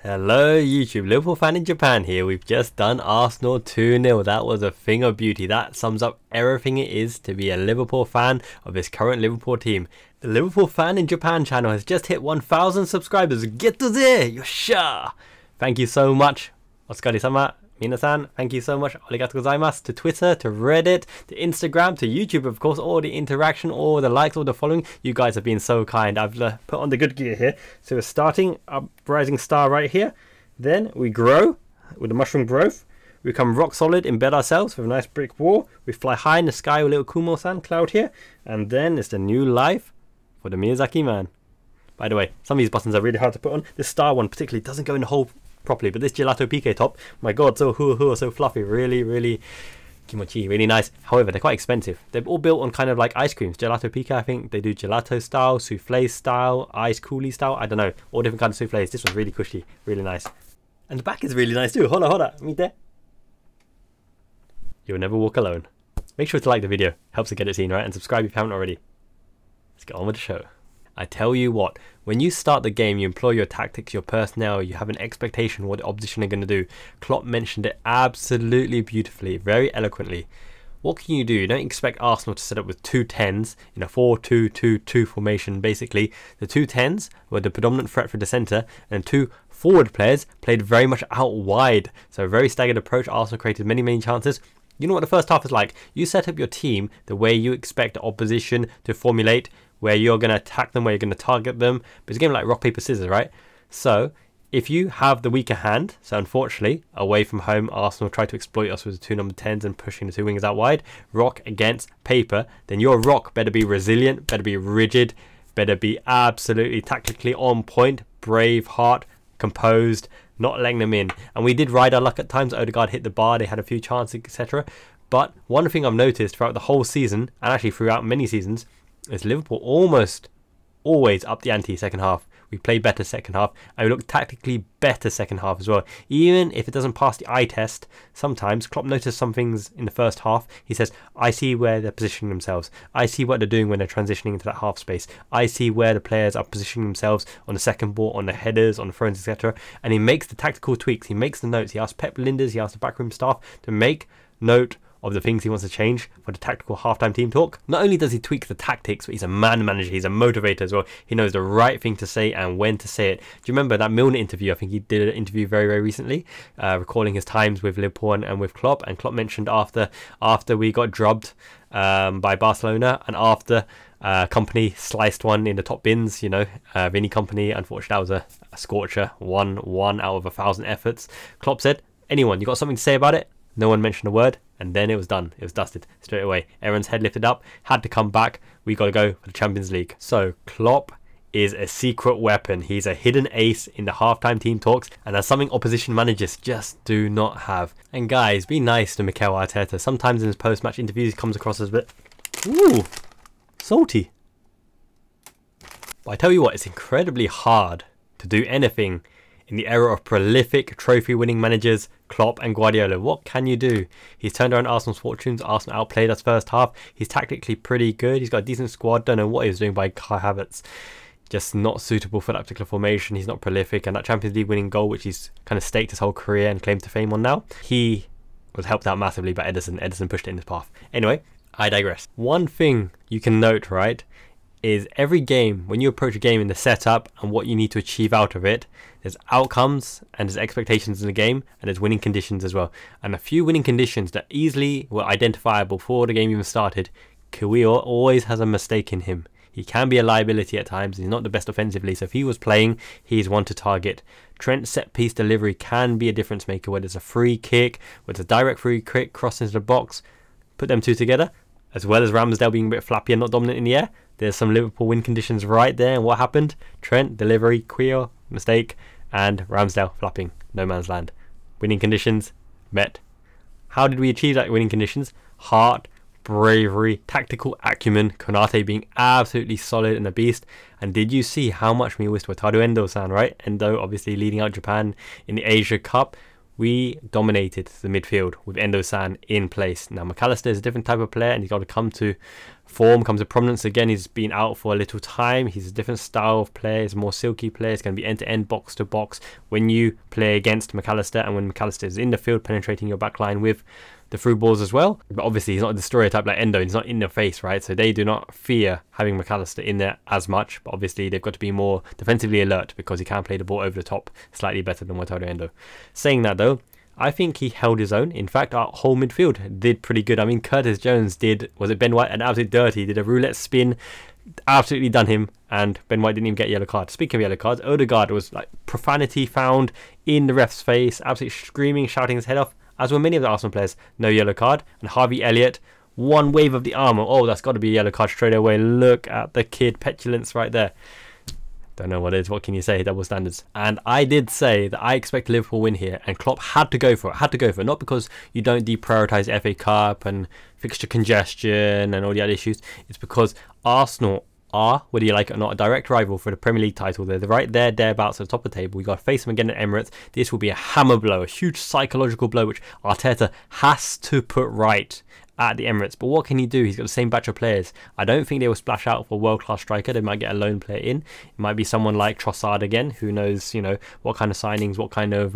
Hello YouTube, Liverpool fan in Japan here. We've just done Arsenal 2-0. That was a thing of beauty. That sums up everything it is to be a Liverpool fan of this current Liverpool team. The Liverpool fan in Japan channel has just hit 1,000 subscribers. Get to there, yosha! Thank you so much. Otsukare-sama. Minasan, thank you so much. Arigatou gozaimasu. To Twitter, to Reddit, to Instagram, to YouTube, of course, all the interaction, all the likes, all the following. You guys have been so kind. I've put on the good gear here. So we're starting up rising star right here. Then we grow with the mushroom growth. We become rock solid, embed ourselves with a nice brick wall. We fly high in the sky with a little Kumo-san cloud here. And then it's the new life for the Miyazaki man. By the way, some of these buttons are really hard to put on. This star one particularly doesn't go in the hole properly, but this gelato pique top, my god, so so fluffy, really kimochi, really nice. However, they're quite expensive. They're all built on kind of like ice creams. Gelato pique, I think they do gelato style, souffle style, ice coolie style, I don't know, all different kinds of souffles. This one's really cushy, really nice, and the back is really nice too. Hola, meet there. You'll never walk alone. Make sure to like the video, helps to get it seen, right? And subscribe if you haven't already. Let's get on with the show. I tell you what, when you start the game, you employ your tactics, your personnel, you have an expectation what the opposition are going to do. Klopp mentioned it absolutely beautifully, very eloquently. What can you do? You don't expect Arsenal to set up with two 10s in a 4-2-2-2 formation. Basically, the two 10s were the predominant threat for the centre, and two forward players played very much out wide. So a very staggered approach. Arsenal created many chances. You know what the first half is like? You set up your team the way you expect the opposition to formulate, where you're going to attack them, where you're going to target them. But it's a game like rock, paper, scissors, right? So if you have the weaker hand, so unfortunately, away from home, Arsenal try to exploit us with the two number 10s and pushing the two wingers out wide, rock against paper, then your rock better be resilient, better be rigid, better be absolutely tactically on point, brave heart, composed, not letting them in. And we did ride our luck at times. Odegaard hit the bar, they had a few chances, etc. But one thing I've noticed throughout the whole season, and actually throughout many seasons, is Liverpool almost always up the ante second half. We play better second half, and we look tactically better second half as well. Even if it doesn't pass the eye test, sometimes Klopp noticed some things in the first half. He says, I see where they're positioning themselves. I see what they're doing when they're transitioning into that half space. I see where the players are positioning themselves on the second ball, on the headers, on the throws, etc. And he makes the tactical tweaks. He makes the notes. He asks Pep Linders, he asks the backroom staff to make note of the things he wants to change for the tactical halftime team talk. Not only does he tweak the tactics, but he's a man manager, he's a motivator as well. He knows the right thing to say and when to say it. Do you remember that Milner interview? I think he did an interview very recently, recalling his times with Liverpool and with Klopp. And Klopp mentioned after we got drubbed by Barcelona, and after Company sliced one in the top bins, you know, Vinny Company, unfortunately that was a scorcher, one out of 1,000 efforts. Klopp said, anyone, you got something to say about it? No one mentioned a word, and then it was done. It was dusted straight away. Everyone's head lifted up, had to come back. We got to go for the Champions League. So Klopp is a secret weapon. He's a hidden ace in the halftime team talks, and that's something opposition managers just do not have. And guys, be nice to Mikel Arteta. Sometimes in his post-match interviews, he comes across as a bit, ooh, salty. But I tell you what, it's incredibly hard to do anything in the era of prolific trophy-winning managers Klopp and Guardiola. What can you do? He's turned around Arsenal's fortunes. Arsenal outplayed us first half. He's tactically pretty good. He's got a decent squad. Don't know what he was doing by Kai Havertz. Just not suitable for that particular formation. He's not prolific. And that Champions League winning goal, which he's kind of staked his whole career and claimed to fame on now, he was helped out massively by Ederson. Ederson pushed it in his path. Anyway, I digress. One thing you can note, right, is every game, when you approach a game in the setup and what you need to achieve out of it, there's outcomes and there's expectations in the game, and there's winning conditions as well. And a few winning conditions that easily were identifiable before the game even started. Kiwior always has a mistake in him. He can be a liability at times. He's not the best offensively, so if he was playing, he's one to target. Trent's set piece delivery can be a difference maker, whether it's a free kick, whether it's a direct free kick, cross into the box. Put them two together, as well as Ramsdale being a bit flappy and not dominant in the air. There's some Liverpool win conditions right there. And what happened? Trent, delivery, Kiwior, mistake, and Ramsdale flapping. No man's land. Winning conditions met. How did we achieve that winning conditions? Heart, bravery, tactical acumen, Konate being absolutely solid and a beast. And did you see how much we wished Wataru Endo-san, right? Endo obviously leading out Japan in the Asia Cup. we dominated the midfield with Endo-san in place. Now McAllister is a different type of player, and he's got to come to form, come to prominence again. He's been out for a little time. He's a different style of player. He's a more silky player. It's going to be end-to-end, box-to-box when you play against McAllister, and when McAllister is in the field penetrating your back line with the through balls as well. But obviously he's not a destroyer type like Endo. He's not in the face, right? So they do not fear having McAllister in there as much. But obviously they've got to be more defensively alert because he can play the ball over the top slightly better than Wataru Endo. Saying that though, I think he held his own. In fact, our whole midfield did pretty good. I mean, Curtis Jones did, was it Ben White, an absolute dirty. He did a roulette spin, absolutely done him, and Ben White didn't even get a yellow card. Speaking of yellow cards, Odegaard was like profanity found in the ref's face, absolutely screaming, shouting his head off, as were many of the Arsenal players. No yellow card. And Harvey Elliott, one wave of the arm. Oh, that's got to be a yellow card straight away. Look at the kid petulance right there. Don't know what it is. What can you say? Double standards. And I did say that I expect Liverpool win here, and Klopp had to go for it. Had to go for it. Not because you don't deprioritise FA Cup and fixture congestion and all the other issues. It's because Arsenal are, whether you like it or not, a direct rival for the Premier League title. They're right there, thereabouts at the top of the table. You got to face them again at Emirates. This will be a hammer blow, a huge psychological blow, which Arteta has to put right at the Emirates. But what can he do? He's got the same batch of players. I don't think they will splash out for a world-class striker. They might get a lone player in. It might be someone like Trossard again. Who knows, you know, what kind of signings, what kind of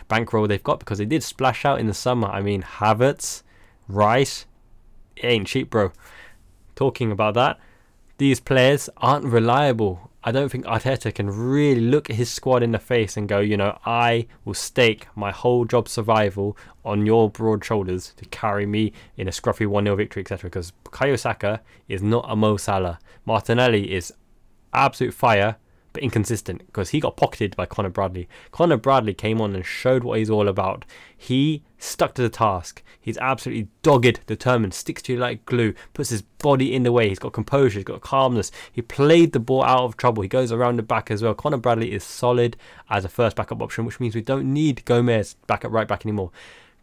bankroll they've got, because they did splash out in the summer. I mean, Havertz, Rice, it ain't cheap, bro. Talking about that, these players aren't reliable. I don't think Arteta can really look at his squad in the face and go, you know, I will stake my whole job survival on your broad shoulders to carry me in a scruffy 1-0 victory, etc. Because Bukayo Saka is not a Mo Salah. Martinelli is absolute fire, but inconsistent because he got pocketed by Conor Bradley. Conor Bradley came on and showed what he's all about. He stuck to the task. He's absolutely dogged, determined, sticks to you like glue, puts his body in the way. He's got composure, he's got calmness. He played the ball out of trouble. He goes around the back as well. Conor Bradley is solid as a first backup option, which means we don't need Gomez back at right back anymore.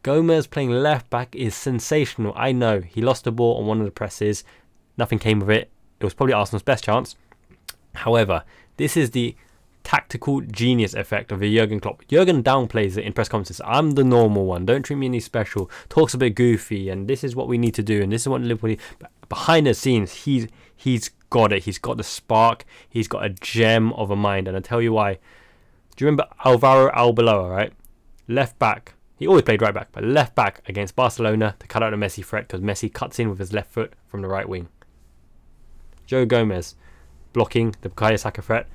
Gomez playing left back is sensational. I know he lost the ball on one of the presses. Nothing came of it. It was probably Arsenal's best chance. However, this is the tactical genius effect of the Jurgen Klopp. Jurgen downplays it in press conferences. I'm the normal one. Don't treat me any special. Talks a bit goofy, and this is what we need to do, and this is what Liverpool need. But behind the scenes, he's got it. He's got the spark. He's got a gem of a mind, and I'll tell you why. Do you remember Alvaro Arbeloa, right? Left back. He always played right back, but left back against Barcelona to cut out the Messi threat because Messi cuts in with his left foot from the right wing. Joe Gomez blocking the Bukayo Saka threat.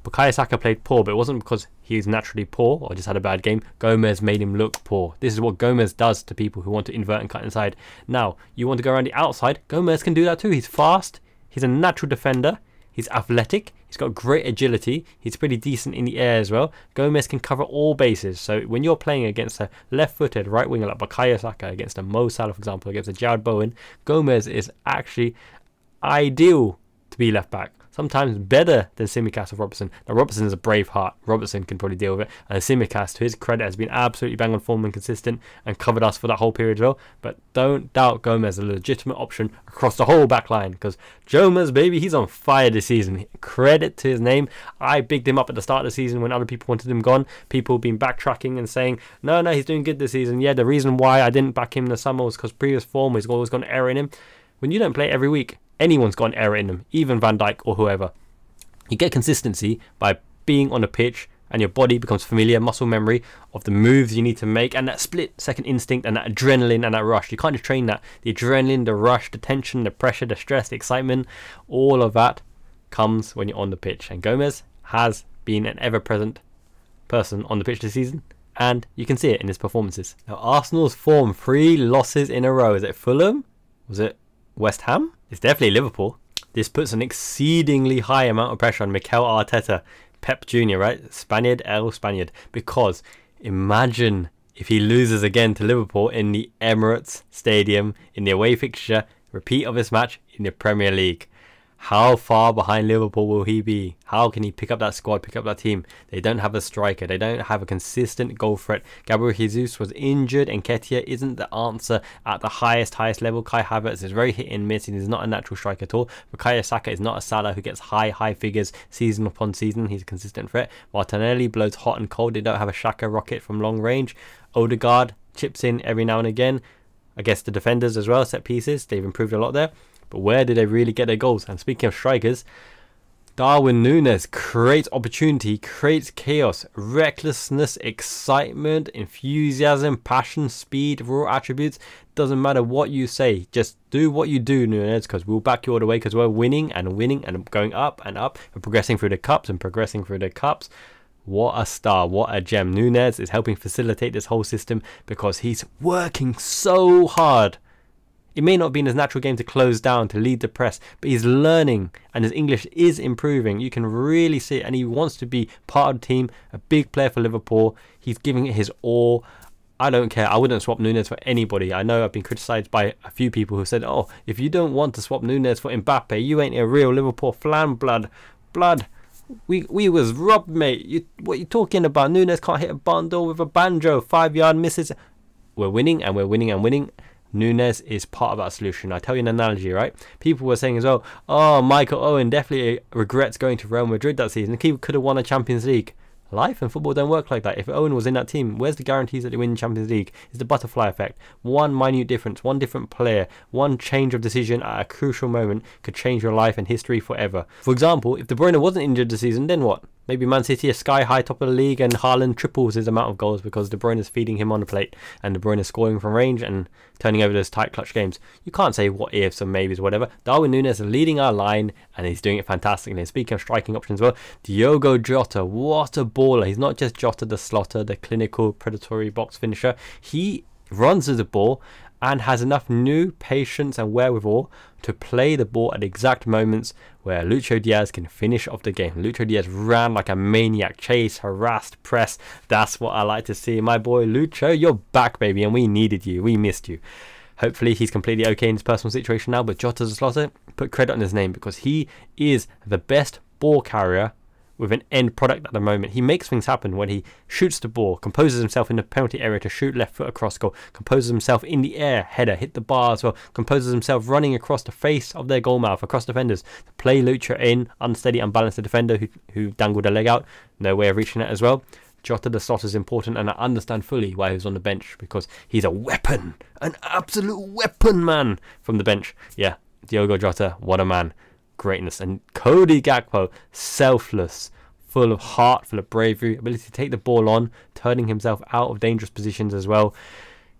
Bukayo Saka played poor, but it wasn't because he's naturally poor or just had a bad game. Gomez made him look poor. This is what Gomez does to people who want to invert and cut inside. Now, you want to go around the outside, Gomez can do that too. He's fast, he's a natural defender, he's athletic, he's got great agility, he's pretty decent in the air as well. Gomez can cover all bases. So when you're playing against a left-footed right winger like Bukayo Saka, against a Mo Salah, for example, against a Jared Bowen, Gomez is actually ideal to be left back. Sometimes better than Tsimikas or Robertson. Now Robertson is a brave heart. Robertson can probably deal with it. And Tsimikas, to his credit, has been absolutely bang on form and consistent and covered us for that whole period as well. But don't doubt Gomez, a legitimate option across the whole back line. Because Gomez, baby, he's on fire this season. Credit to his name. I bigged him up at the start of the season when other people wanted him gone. People have been backtracking and saying, no, he's doing good this season. Yeah, the reason why I didn't back him in the summer was because previous form, he's always got an error in him. When you don't play every week, anyone's got an error in them, even Van Dijk or whoever. You get consistency by being on the pitch, and your body becomes familiar, muscle memory of the moves you need to make, and that split-second instinct and that adrenaline and that rush. You can't just train that. The adrenaline, the rush, the tension, the pressure, the stress, the excitement, all of that comes when you're on the pitch. And Gomez has been an ever-present person on the pitch this season, and you can see it in his performances. Now, Arsenal's form, 3 losses in a row. Is it Fulham? Was it West Ham? It's definitely Liverpool. This puts an exceedingly high amount of pressure on Mikel Arteta, Pep Jr., right? Spaniard, El Spaniard. Because imagine if he loses again to Liverpool in the Emirates Stadium, in the away fixture, repeat of this match in the Premier League. How far behind Liverpool will he be? How can he pick up that squad, pick up that team? They don't have a striker. They don't have a consistent goal threat. Gabriel Jesus was injured, and Nketiah isn't the answer at the highest level. Kai Havertz is very hit and miss, and he's not a natural striker at all. Bukayo Saka is not a Salah who gets high figures season upon season. He's a consistent threat. Martinelli blows hot and cold. They don't have a Xhaka rocket from long range. Odegaard chips in every now and again. I guess the defenders as well, set pieces, they've improved a lot there. But where do they really get their goals? And speaking of strikers, Darwin Nunez creates opportunity, creates chaos, recklessness, excitement, enthusiasm, passion, speed, raw attributes. Doesn't matter what you say, just do what you do, Nunez, because we'll back you all the way, because we're winning and going up and up and progressing through the cups. What a star, what a gem. Nunez is helping facilitate this whole system because he's working so hard. It may not be in his natural game to close down, to lead the press, but he's learning and his English is improving. You can really see it, and he wants to be part of the team, a big player for Liverpool. He's giving it his all. I don't care. I wouldn't swap Nunez for anybody. I know I've been criticised by a few people who said, oh, if you don't want to swap Nunez for Mbappe, you ain't a real Liverpool fan. Blood. We was robbed, mate. What you talking about? Nunez can't hit a bundle with a banjo. 5-yard misses. We're winning and we're winning and winning. Nunez is part of that solution. I tell you an analogy, right? People were saying as well, oh, Michael Owen definitely regrets going to Real Madrid that season. He could have won a Champions League. Life and football don't work like that. If Owen was in that team, where's the guarantees that they win Champions League? It's the butterfly effect. One minute difference, one different player, one change of decision at a crucial moment could change your life and history forever. For example, if De Bruyne wasn't injured this season, then what? Maybe Man City are sky high top of the league and Haaland triples his amount of goals because De Bruyne is feeding him on the plate and De Bruyne is scoring from range and turning over those tight clutch games. You can't say what ifs or maybes or whatever. Darwin Nunez is leading our line and he's doing it fantastically. And speaking of striking options as well, Diogo Jota, what a baller. He's not just Jota the slotter, the clinical predatory box finisher. He runs with the ball and has enough new patience and wherewithal to play the ball at exact moments where Luis Diaz can finish off the game. Luis Diaz ran like a maniac, chase, harassed, press. That's what I like to see. My boy Lucho, you're back, baby, and we needed you. We missed you. Hopefully he's completely okay in his personal situation now, but Jota's a slaughter. Put credit on his name because he is the best ball carrier with an end product at the moment. He makes things happen when he shoots the ball, composes himself in the penalty area to shoot left foot across goal, composes himself in the air, header, hit the bar as well, composes himself running across the face of their goal mouth, across defenders, to play Lucha in, unsteady, unbalanced the defender who dangled a leg out, no way of reaching it as well. Jota the slot is important, and I understand fully why he's on the bench, because he's a weapon, an absolute weapon, man, from the bench. Yeah, Diogo Jota, what a man. Greatness. And Cody Gakpo, selfless, full of heart, full of bravery, ability to take the ball on, turning himself out of dangerous positions as well.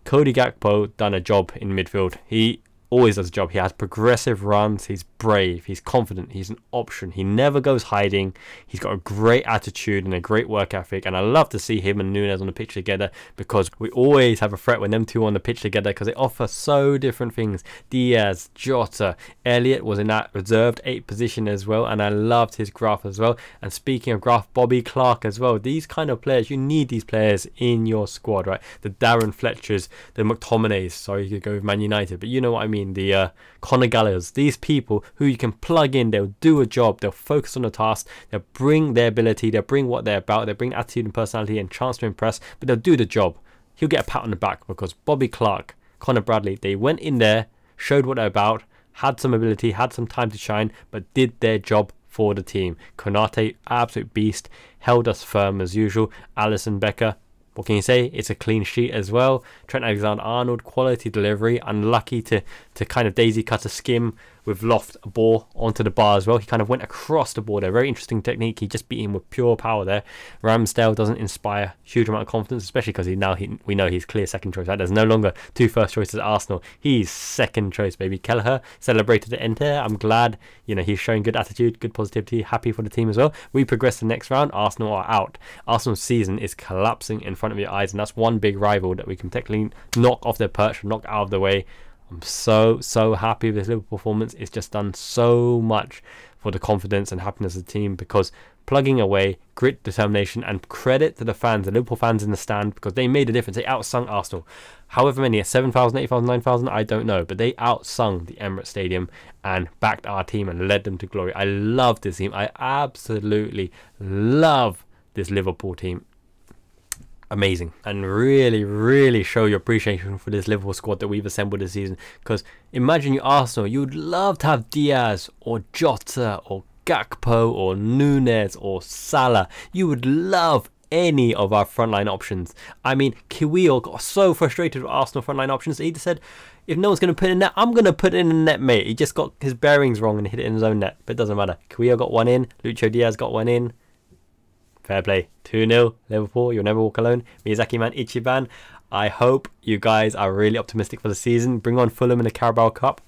Cody Gakpo done a job in midfield. He always does a job. He has progressive runs. He's brave. He's confident. He's an option. He never goes hiding. He's got a great attitude and a great work ethic. And I love to see him and Nunez on the pitch together, because we always have a threat when them two are on the pitch together, because they offer so different things. Diaz, Jota, Elliott was in that reserved 8 position as well, and I loved his graph as well. And speaking of graph, Bobby Clark as well. These kind of players, you need these players in your squad, right? The Darren Fletchers, the McTominays, sorry, you could go with Man United, but you know what I mean. The Conor Gallaghers, these people who you can plug in, they'll do a job, they'll focus on the task, they'll bring their ability, they'll bring what they're about, they'll bring attitude and personality and chance to impress, but they'll do the job. He'll get a pat on the back, because Bobby Clark, Connor Bradley, they went in there, showed what they're about, had some ability, had some time to shine, but did their job for the team. Konate, absolute beast, held us firm as usual. Alisson Becker, what can you say? It's a clean sheet as well. Trent Alexander-Arnold, quality delivery. Unlucky to kind of daisy cut a skim with loft a ball onto the bar as well. He kind of went across the ball there. Very interesting technique. He just beat him with pure power there. Ramsdale doesn't inspire huge amount of confidence, especially because we know he's clear second choice. Right? There's no longer 2 first choices at Arsenal. He's second choice, baby. Kelleher celebrated the enter. I'm glad, he's showing good attitude, good positivity, happy for the team as well. We progress to the next round. Arsenal are out. Arsenal's season is collapsing in front of your eyes, and that's one big rival that we can technically knock off their perch, knock out of the way. I'm so happy with this Liverpool performance. It's just done so much for the confidence and happiness of the team, because plugging away, grit, determination, and credit to the fans, the Liverpool fans in the stand, because they made a difference. They outsung Arsenal. However many, 7,000, 8,000, 9,000, I don't know, but they outsung the Emirates Stadium and backed our team and led them to glory. I love this team. I absolutely love this Liverpool team. Amazing. And really, really show your appreciation for this Liverpool squad that we've assembled this season, because imagine you're Arsenal, you'd love to have Diaz or Jota or Gakpo or Nunez or Salah. You would love any of our frontline options. I mean, Kiwior got so frustrated with Arsenal frontline options that he just said, if no one's going to put it in net, I'm going to put it in the net, mate. He just got his bearings wrong and hit it in his own net, but it doesn't matter. Kiwior got one in, Luis Diaz got one in. Fair play. 2-0 Liverpool. You'll never walk alone. Miyazaki man Ichiban. I hope you guys are really optimistic for the season. Bring on Fulham in the Carabao Cup,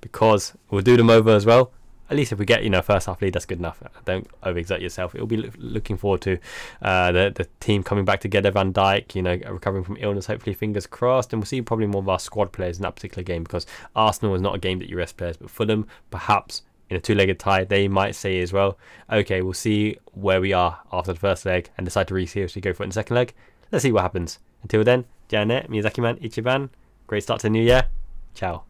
because we'll do them over as well. At least if we get, you know, first half lead, that's good enough. Don't overexert yourself. It'll be looking forward to the team coming back together. Van Dijk, you know, recovering from illness, hopefully, fingers crossed. And we'll see probably more of our squad players in that particular game, because Arsenal is not a game that you rest players, but Fulham, perhaps in a two-legged tie, they might say as well, okay, we'll see where we are after the first leg and decide to really seriously go for it in the second leg. Let's see what happens. Until then, Janet, Miyazaki man, Ichiban, great start to the new year. Ciao.